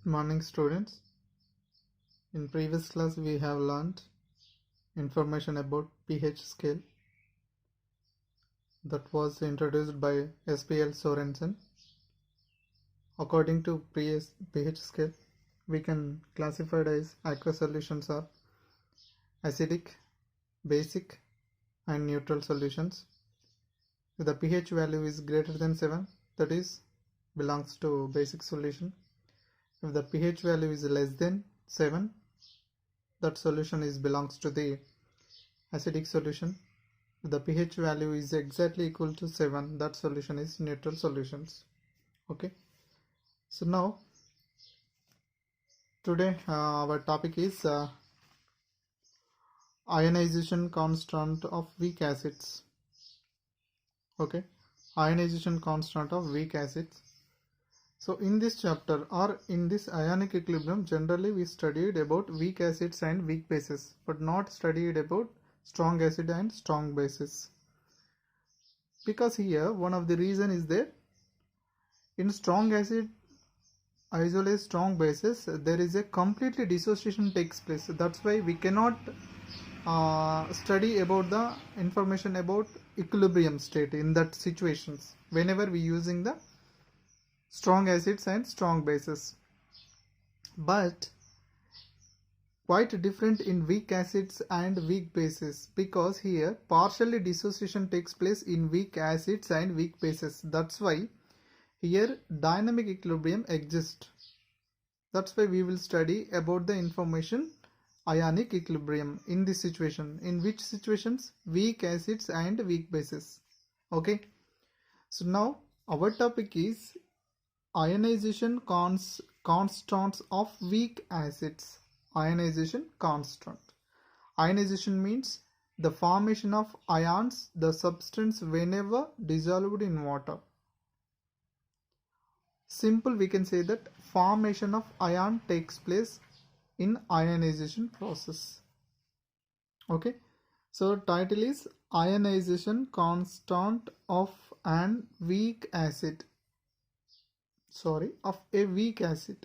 Morning students. In previous class we have learned information about pH scale that was introduced by SPL Sorensen. According to pH scale, we can classify it as aqueous solutions are acidic, basic and neutral solutions. If the pH value is greater than 7, that is belongs to basic solution. If the pH value is less than 7, that solution belongs to the acidic solution. If the pH value is exactly equal to 7, that solution is neutral solutions. Okay, so now today our topic is ionization constant of weak acids. Okay, ionization constant of weak acids. So in this chapter or in this ionic equilibrium, generally we studied about weak acids and weak bases, but not studied about strong acid and strong bases. Because here one of the reason is that in strong acid isolate strong bases, there is a completely dissociation takes place. That's why we cannot study about the information about equilibrium state in that situations whenever we using the strong acids and strong bases. But quite different in weak acids and weak bases, because here partially dissociation takes place in weak acids and weak bases. That's why here dynamic equilibrium exists. That's why we will study about the information ionic equilibrium in this situation. In which situations? Weak acids and weak bases. Okay, so now our topic is ionization constants of weak acids. Ionization constant. Ionization means the formation of ions, the substance whenever dissolved in water. Simple, we can say that formation of ion takes place in ionization process. Okay, so title is ionization constant of an weak acid. Of a weak acid.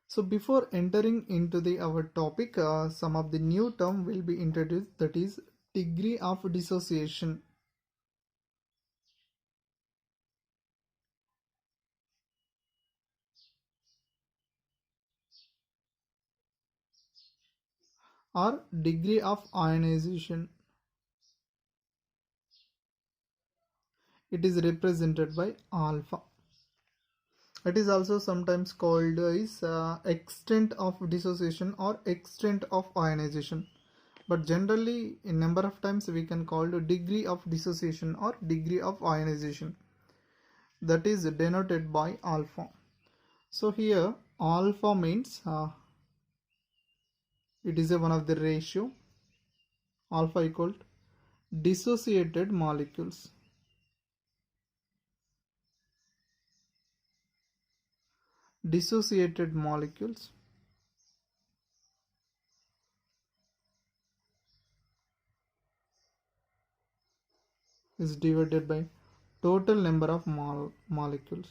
So before entering into our topic, some of the new term will be introduced, that is degree of dissociation. Or degree of ionization. It is represented by alpha. It is also sometimes called as extent of dissociation or extent of ionization. But generally in number of times we can call the degree of dissociation or degree of ionization. That is denoted by alpha. So here alpha means it is one of the ratio alpha equal to dissociated molecules. Dissociated molecules is divided by total number of molecules.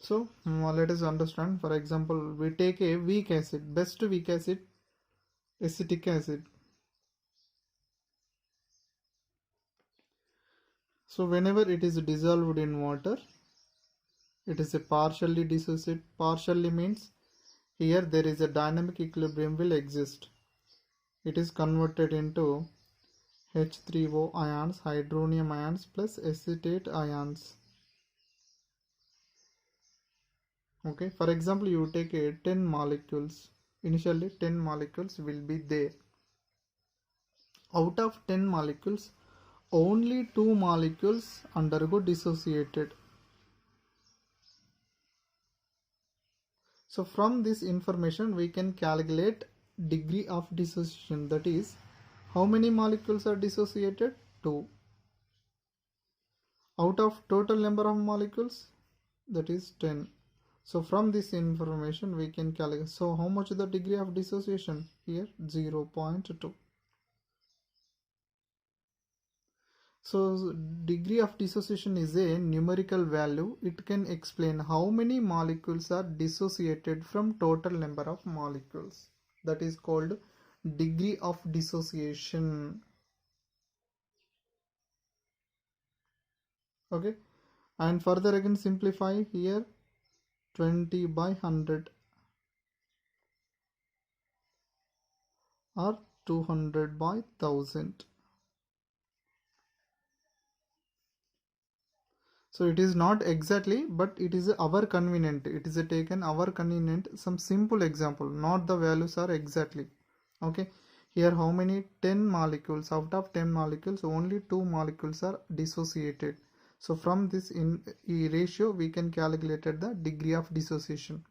So let us understand. For example, we take a weak acid, best weak acid, acetic acid. So whenever it is dissolved in water, it is a partially dissociated. Partially means here there is a dynamic equilibrium will exist. It is converted into H3O ions, hydronium ions plus acetate ions. Okay, for example, you take 10 molecules. Initially 10 molecules will be there. Out of 10 molecules, only 2 molecules undergo dissociated. So from this information we can calculate degree of dissociation, that is how many molecules are dissociated? 2. Out of total number of molecules, that is 10. So from this information we can calculate. So how much is the degree of dissociation? Here 0.2. So degree of dissociation is a numerical value. It can explain how many molecules are dissociated from total number of molecules. That is called degree of dissociation. Okay, and further again simplify here, 20 by 100 or 200 by 1000. So it is not exactly, but it is our convenient. It is taken our convenient, some simple example, not the values are exactly. Okay, here how many? 10 molecules. Out of 10 molecules, only 2 molecules are dissociated. So from this ratio, we can calculate the degree of dissociation.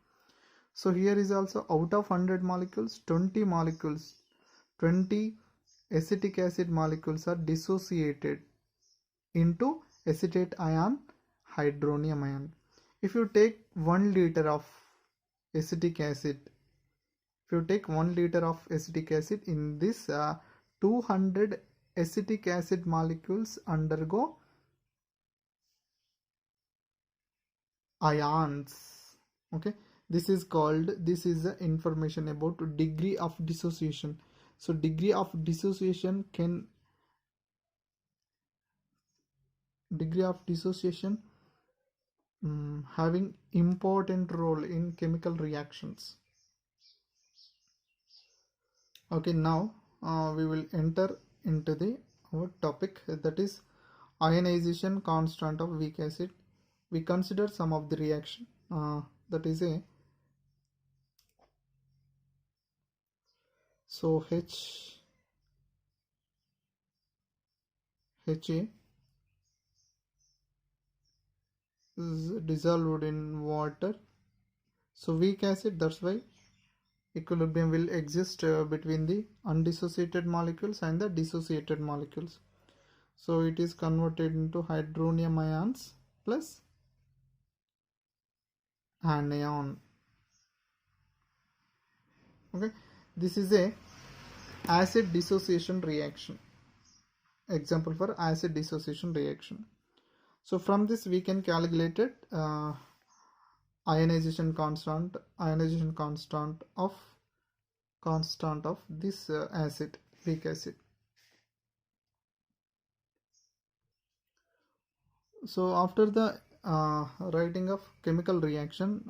So here is also out of 100 molecules, 20 molecules, 20 acetic acid molecules are dissociated into acetate ion, hydronium ion. If you take 1 liter of acetic acid, if you take 1 liter of acetic acid, in this 200 acetic acid molecules undergo ions. Okay, this is the information about degree of dissociation. So degree of dissociation having important role in chemical reactions. Okay, now we will enter into our topic, that is ionization constant of weak acid. We consider some of the reaction, that is a so HA is dissolved in water. So weak acid, that's why equilibrium will exist between the undissociated molecules and the dissociated molecules. So it is converted into hydronium ions plus anion. Okay, this is a acid dissociation reaction. Example for acid dissociation reaction. So from this we can calculate it, ionization constant of this acid, weak acid. So after the writing of chemical reaction,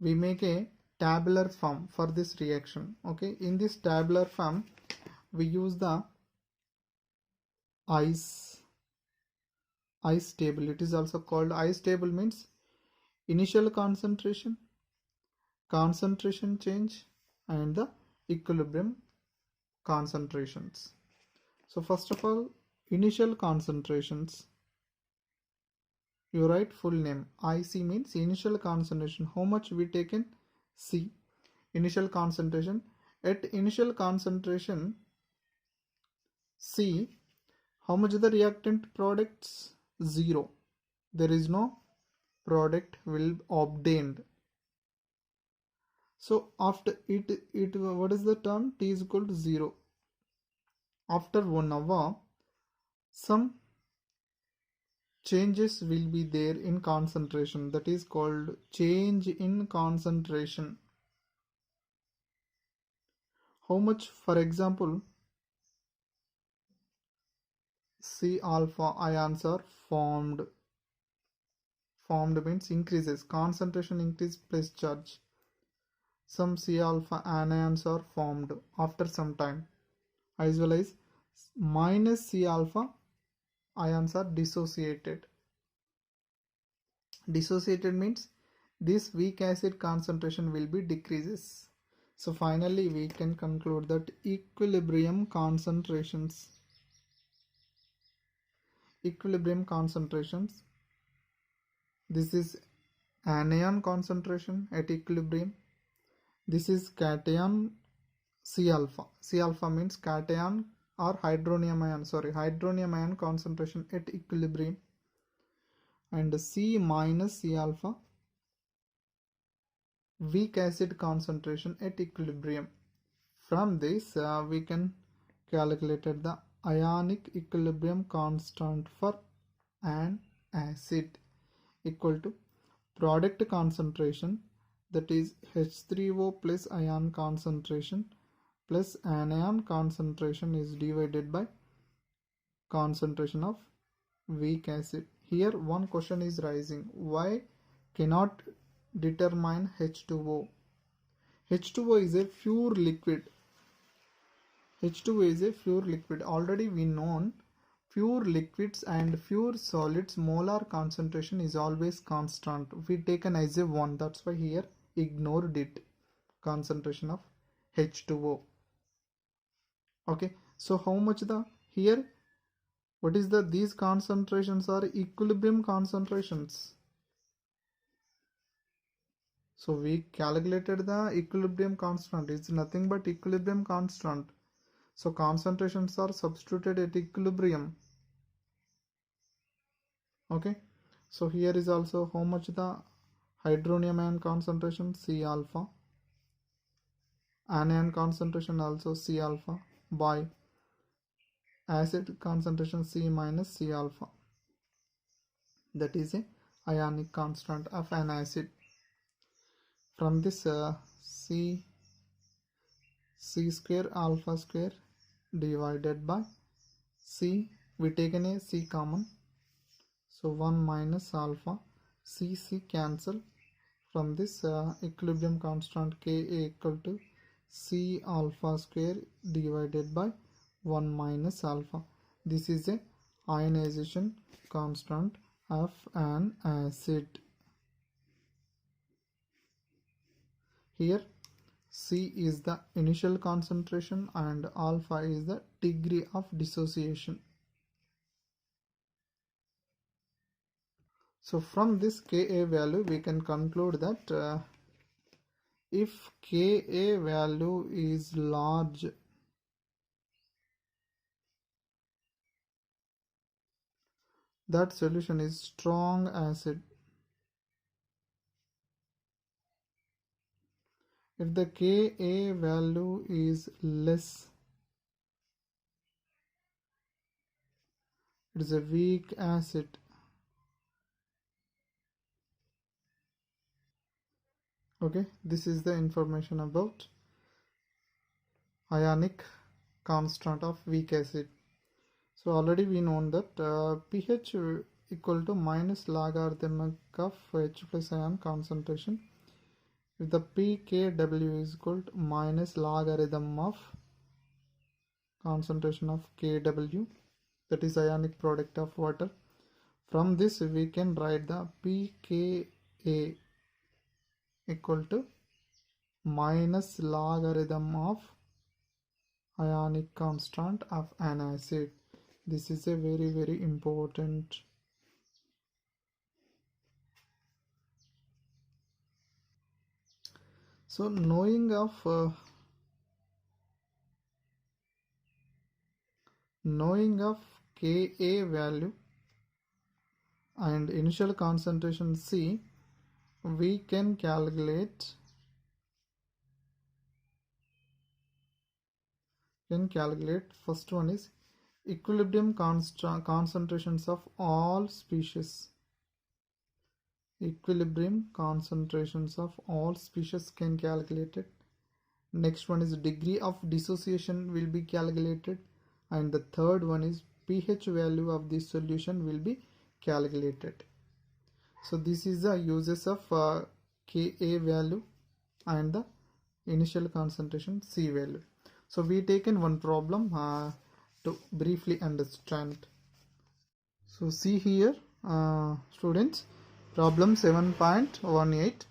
we make a tabular form for this reaction. Okay, in this tabular form we use the ice table. It is also called ice table, means initial concentration change and the equilibrium concentrations. So first of all, initial concentrations, you write full name. IC means initial concentration. How much we taken? C, initial concentration. At initial concentration C, how much the reactant products? 0. There is no product will obtained. So after it what is the term? T is equal to 0. After 1 hour, some changes will be there in concentration, that is called change in concentration. How much? For example, C alpha ions are formed means increases, concentration increase plus charge. Some C alpha anions are formed after some time, as well as minus C alpha ions are dissociated. Dissociated means this weak acid concentration will be decreases. So finally we can conclude that equilibrium concentrations, this is anion concentration at equilibrium. This is cation C alpha. C alpha means cation or hydronium ion concentration at equilibrium, and C minus C alpha weak acid concentration at equilibrium. From this we can calculate the ionic equilibrium constant for an acid equal to product concentration, that is H3O plus ion concentration plus anion concentration is divided by concentration of weak acid. Here one question is rising, why cannot determine H2O? H2O is a pure liquid. H2O is a pure liquid. Already we known pure liquids and pure solids molar concentration is always constant. We taken as a 1. That's why here ignored it. Concentration of H2O. Okay. So how much the here? What is the these concentrations are equilibrium concentrations. So we calculated the equilibrium constant. It's nothing but equilibrium constant. So concentrations are substituted at equilibrium. Okay. So here is also how much the hydronium ion concentration, C alpha. Anion concentration also C alpha by acid concentration C minus C alpha. That is a ionic constant of an acid. From this C square alpha square divided by C, we taken a C common, so 1 minus alpha, C cancel. From this equilibrium constant Ka equal to C alpha square divided by 1 minus alpha. This is a ionization constant of an acid. Here C is the initial concentration and alpha is the degree of dissociation. So from this Ka value we can conclude that if Ka value is large, that solution is strong acid. If the Ka value is less, it is a weak acid. Okay, this is the information about ionic constant of weak acid. So already we know that pH equal to minus logarithmic of H plus ion concentration. If the pKw is equal to minus logarithm of concentration of Kw, that is ionic product of water. From this we can write the pKa equal to minus logarithm of ionic constant of an acid. This is a very important. So knowing of Ka value and initial concentration C, we can calculate first one is equilibrium concentrations of all species. Equilibrium concentrations of all species can calculate it. Next one is degree of dissociation will be calculated, and the third one is pH value of this solution will be calculated. So this is the uses of Ka value and the initial concentration C value. So we taken one problem to briefly understand. So see here students, problem 7.18.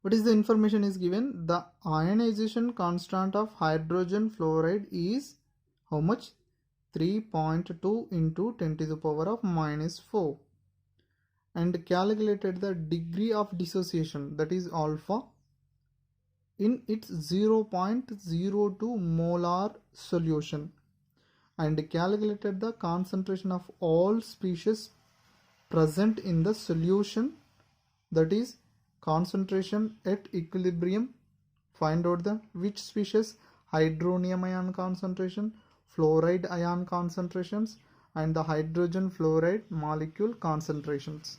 What is the information is given? The ionization constant of hydrogen fluoride is how much? 3.2 into 10 to the power of minus 4, and calculated the degree of dissociation, that is alpha, in its 0.02 molar solution, and calculated the concentration of all species present in the solution, that is concentration at equilibrium. Find out the which species: hydronium ion concentration, fluoride ion concentrations and the hydrogen fluoride molecule concentrations.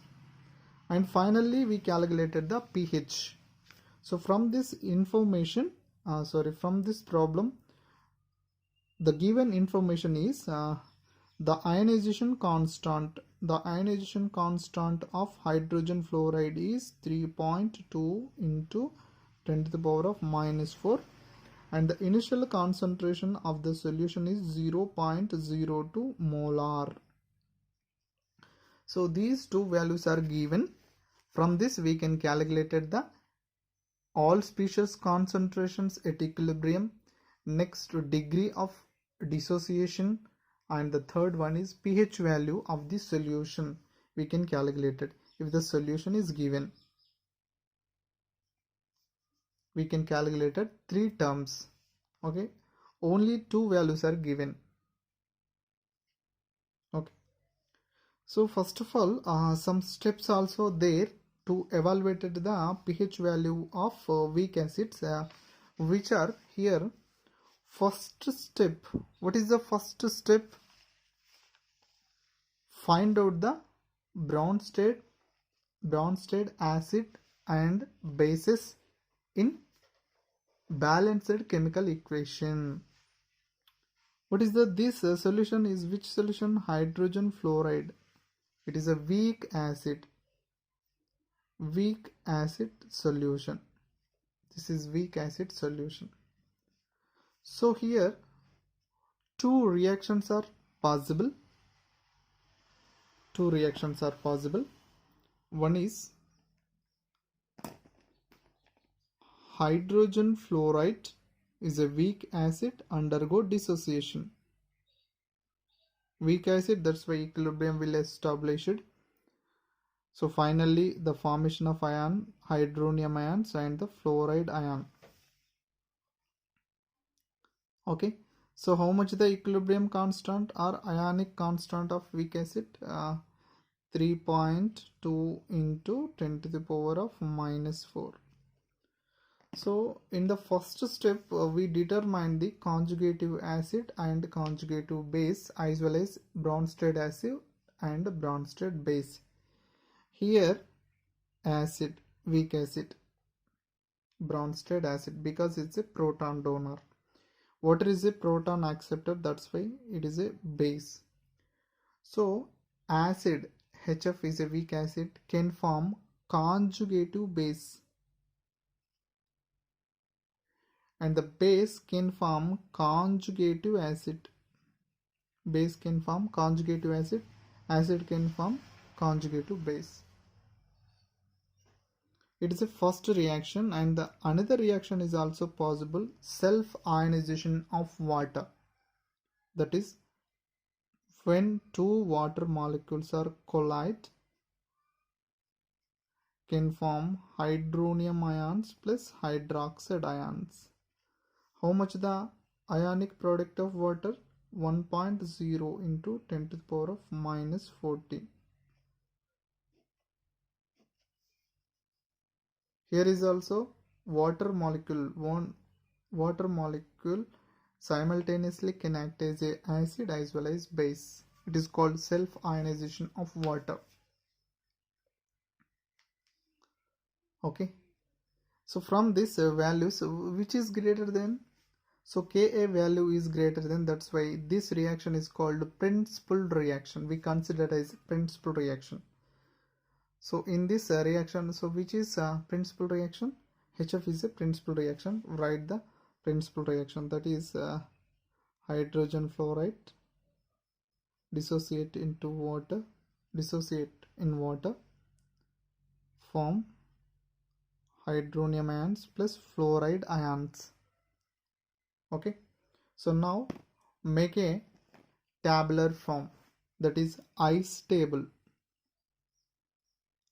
And finally we calculated the pH. So from this information, from this problem, the given information is the ionization constant of hydrogen fluoride is 3.2 into 10 to the power of minus 4, and the initial concentration of the solution is 0.02 molar. So these two values are given. From this we can calculate the all species concentrations at equilibrium, next degree of dissociation, and the third one is pH value of the solution. We can calculate it if the solution is given. We can calculate it 3 terms. Okay, only 2 values are given. Okay, so first of all, some steps also there to evaluate the pH value of weak acids, which are here. First step, what is the first step? Find out the Bronsted acid and bases in balanced chemical equation. What is this solution is which solution? Hydrogen fluoride. It is a weak acid solution. This is weak acid solution. So here two reactions are possible. One is hydrogen fluoride is a weak acid, undergo dissociation. Weak acid, that's why equilibrium will establish it. So finally the formation of hydronium ions and the fluoride ion. Okay, so how much the equilibrium constant or ionic constant of weak acid? 3.2 into 10 to the power of minus 4. So in the first step we determine the conjugative acid and conjugative base, as well as Bronsted acid and Bronsted base. Here acid, weak acid, Bronsted acid, because it's a proton donor. Water is a proton acceptor, that's why it is a base. So acid HF is a weak acid, can form conjugative base, and the base can form conjugative acid. Base can form conjugative acid, acid can form conjugative base. It is a first reaction, and the another reaction is also possible, self-ionization of water. That is, when two water molecules are collide, can form hydronium ions plus hydroxide ions. How much the ionic product of water? 1.0 into 10 to the power of minus 40. Here is also water molecule. One water molecule simultaneously can act as a acid as well as base. It is called self-ionization of water. Okay, so from this values, which is greater than, so Ka value is greater than, that's why this reaction is called principal reaction. We consider it as principal reaction. So in this reaction, so which is principal reaction? HF is a principal reaction. Write the principal reaction, that is hydrogen fluoride dissociate in water, form hydronium ions plus fluoride ions. Okay, so now make a tabular form, that is ice table.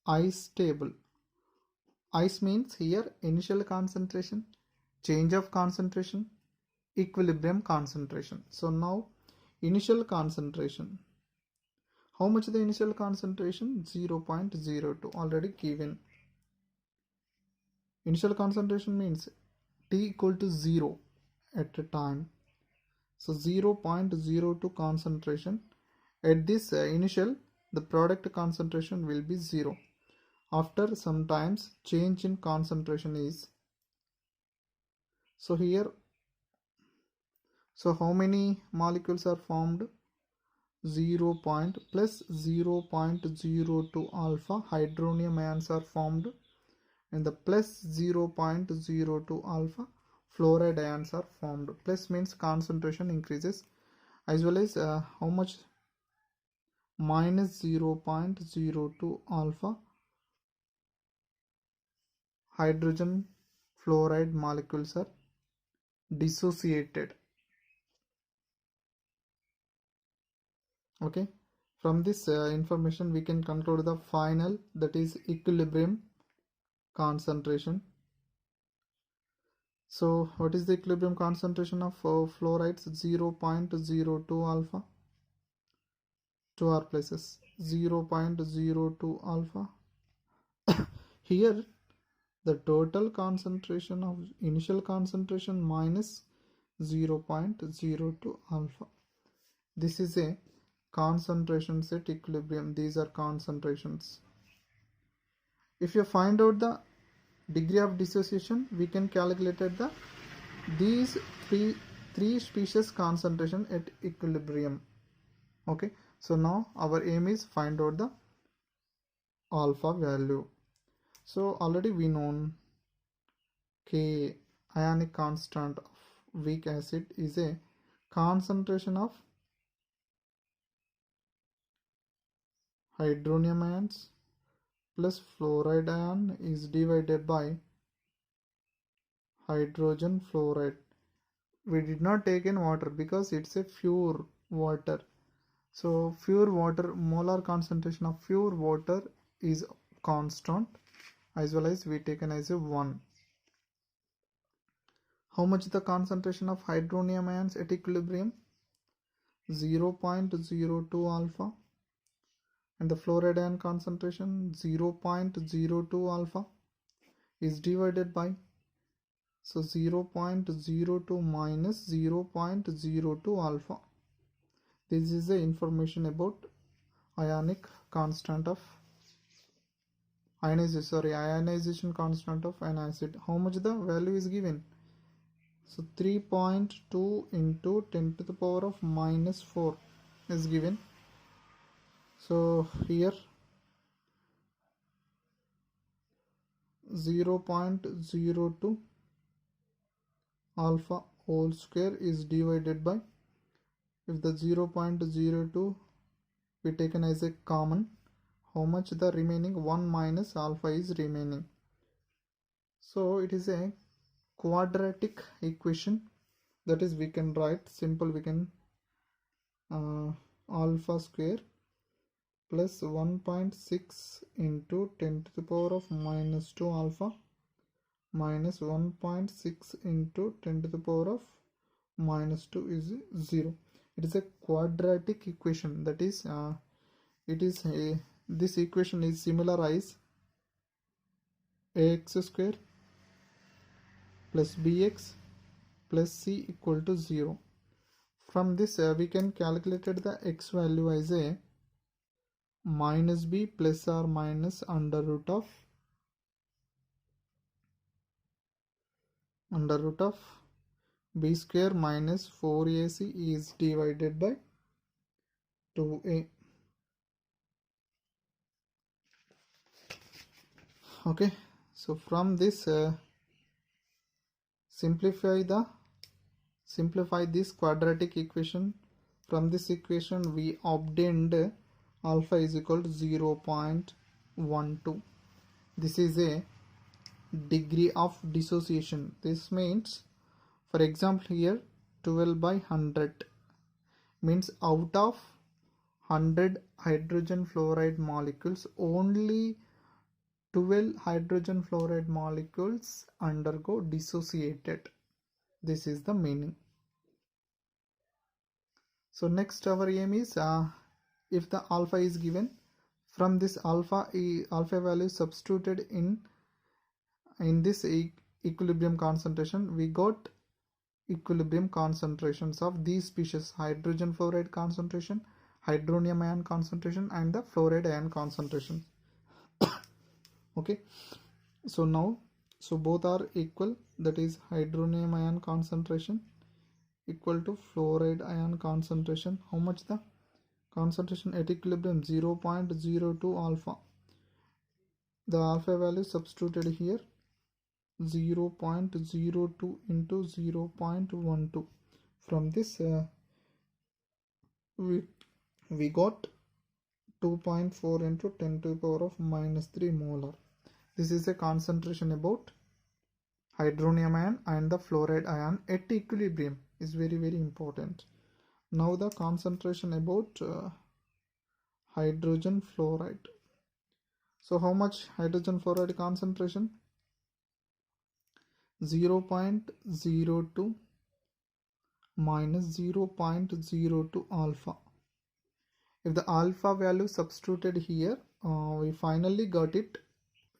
Ice means here initial concentration, change of concentration, equilibrium concentration. So now initial concentration, how much the initial concentration? 0.02, already given. Initial concentration means T equal to 0 at a time. So 0.02 concentration. At this initial, the product concentration will be 0. After some times, change in concentration is, so here, so how many molecules are formed? 0 plus 0.02 alpha hydronium ions are formed, and the plus 0.02 alpha fluoride ions are formed. Plus means concentration increases, as well as how much? Minus 0.02 alpha hydrogen fluoride molecules are dissociated. Okay, from this information we can conclude the final, that is equilibrium concentration. So what is the equilibrium concentration of fluorides? 0.02 alpha. 2 r places 0.02 alpha. Here the total concentration of initial concentration minus 0.02 alpha. This is a concentrations at equilibrium. These are concentrations. If you find out the degree of dissociation, we can calculate the these three species concentration at equilibrium. Okay, so now our aim is find out the alpha value. So already we know K, ionic constant of weak acid, is a concentration of hydronium ions plus fluoride ion is divided by hydrogen fluoride. We did not take in water because it's a pure water. So pure water, molar concentration of pure water is constant, as well as we taken as a 1. How much the concentration of hydronium ions at equilibrium? 0.02 alpha. And the fluoride ion concentration 0.02 alpha is divided by, so 0.02 minus 0.02 alpha. This is the information about ionic constant of ionization constant of an acid. How much the value is given? So 3.2 into 10 to the power of minus 4 is given. So here 0.02 alpha whole square is divided by, if the 0.02 we taken as a common, how much the remaining? 1 minus alpha is remaining. So it is a quadratic equation, that is we can write simple, we can alpha square plus 1.6 into 10 to the power of minus 2 alpha minus 1.6 into 10 to the power of minus 2 is 0. It is a quadratic equation, that is this equation is similar as ax square plus bx plus c equal to 0. From this we can calculate the x value as a minus b plus or minus under root of b square minus 4ac is divided by 2a. Okay, so from this simplify this quadratic equation. From this equation we obtained alpha is equal to 0.12. This is a degree of dissociation. This means, for example, here 12 by 100 means out of 100 hydrogen fluoride molecules, only 12 hydrogen fluoride molecules undergo dissociated. This is the meaning. So next our aim is, if the alpha is given, from this alpha value substituted in this equilibrium concentration, we got equilibrium concentrations of these species: hydrogen fluoride concentration, hydronium ion concentration, and the fluoride ion concentration. Okay, so now both are equal, that is hydronium ion concentration equal to fluoride ion concentration. How much the concentration at equilibrium? 0.02 alpha. The alpha value substituted here, 0.02 into 0.12. From this we got 2.4 into 10 to the power of minus 3 molar. This is a concentration about hydronium ion and the fluoride ion at equilibrium, is very important. Now the concentration about hydrogen fluoride. So how much hydrogen fluoride concentration? 0.02 minus 0.02 alpha. If the alpha value substituted here, we finally got it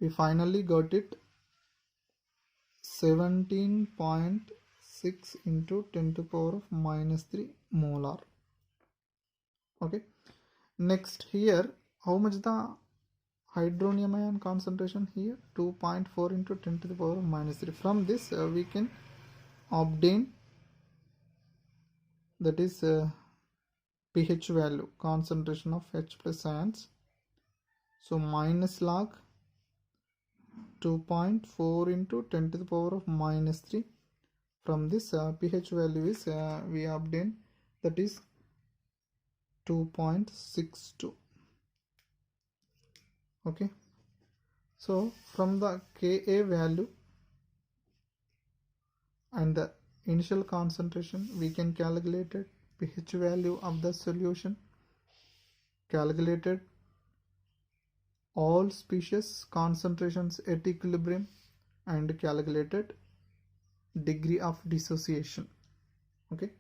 17.6 into 10 to the power of minus 3 molar. Okay, next here, how much the hydronium ion concentration here? 2.4 into 10 to the power of minus 3. From this we can obtain, that is pH value, concentration of H plus ions. So minus log 2.4 into 10 to the power of minus 3. From this pH value is we obtain, that is 2.62. Okay, so from the Ka value and the initial concentration, we can calculate it pH value of the solution, calculated all species concentrations at equilibrium, and calculated degree of dissociation. Okay,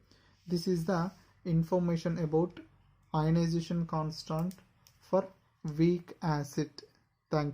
this is the information about ionization constant for weak acid. Thank you.